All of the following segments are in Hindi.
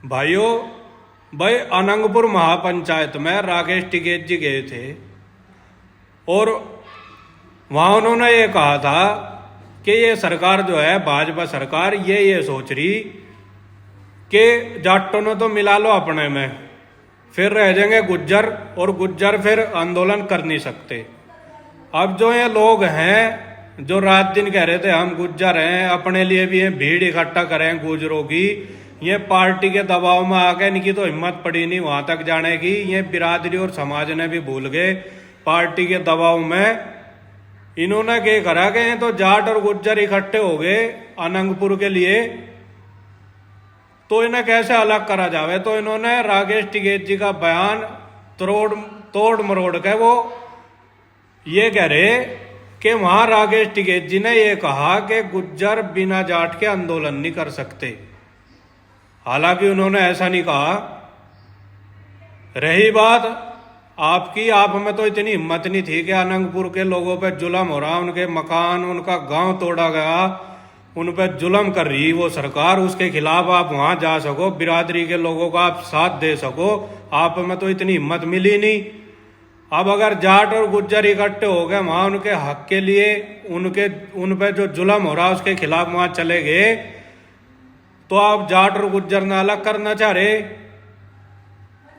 भाइयों, भाई अनंगपुर महापंचायत में राकेश टिकैत जी गए थे और वहां उन्होंने ये कहा था कि ये सरकार जो है भाजपा सरकार ये सोच रही कि जाटों ने तो मिला लो अपने में, फिर रह जाएंगे गुज्जर और गुज्जर फिर आंदोलन कर नहीं सकते। अब जो ये लोग हैं जो रात दिन कह रहे थे हम गुज्जर हैं, अपने लिए भी ये भीड़ इकट्ठा करें गुजरों की, ये पार्टी के दबाव में आके इनकी तो हिम्मत पड़ी नहीं वहां तक जाने की। ये बिरादरी और समाज ने भी भूल गए पार्टी के दबाव में। इन्होंने क्या करा कि ये तो जाट और गुज्जर इकट्ठे हो गए अनंगपुर के लिए, तो इन्हें कैसे अलग करा जावे। तो इन्होंने राकेश टिकैत जी का बयान तोड़ मरोड़ के वो ये कह रहे कि वहां राकेश टिकैत जी ने ये कहा कि गुज्जर बिना जाट के आंदोलन नहीं कर सकते। हालांकि उन्होंने ऐसा नहीं कहा। रही बात आपकी, आप में तो इतनी हिम्मत नहीं थी कि अनंगपुर के लोगों पे जुल्म हो रहा, उनके मकान उनका गांव तोड़ा गया, उन पे जुल्म कर रही वो सरकार, उसके खिलाफ आप वहां जा सको, बिरादरी के लोगों का आप साथ दे सको। आप में तो इतनी हिम्मत मिली नहीं। अब अगर जाट और गुज्जर इकट्ठे हो गए वहां उनके हक के लिए, उन पे जो जुल्म हो रहा उसके खिलाफ वहां चले गए, तो आप जाट और गुज्जर न अलग करना चाह रहे।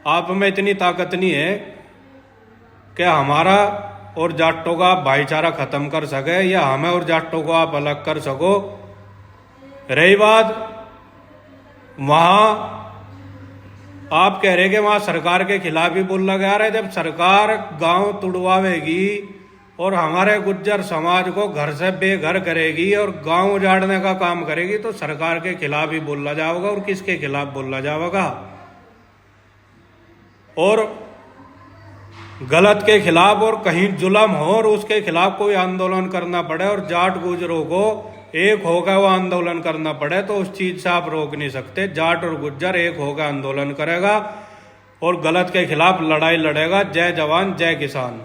आप में इतनी ताकत नहीं है कि हमारा और जाटों का भाईचारा खत्म कर सके या हमें और जाटों को आप अलग कर सको। रही बात वहां आप कह रहे कि वहां सरकार के खिलाफ ही बोला गया रहा है। जब सरकार गांव तुड़वावेगी और हमारे गुज्जर समाज को घर से बेघर करेगी और गांव उजाड़ने का काम करेगी, तो सरकार के खिलाफ ही बोला जाएगा। और किसके खिलाफ बोला जाएगा? और गलत के खिलाफ और कहीं जुल्म हो और उसके खिलाफ कोई आंदोलन करना पड़े और जाट गुजरों को एक होकर वो आंदोलन करना पड़े, तो उस चीज से आप रोक नहीं सकते। जाट और गुज्जर एक होकर आंदोलन करेगा और गलत के खिलाफ लड़ाई लड़ेगा। जय जवान जय किसान।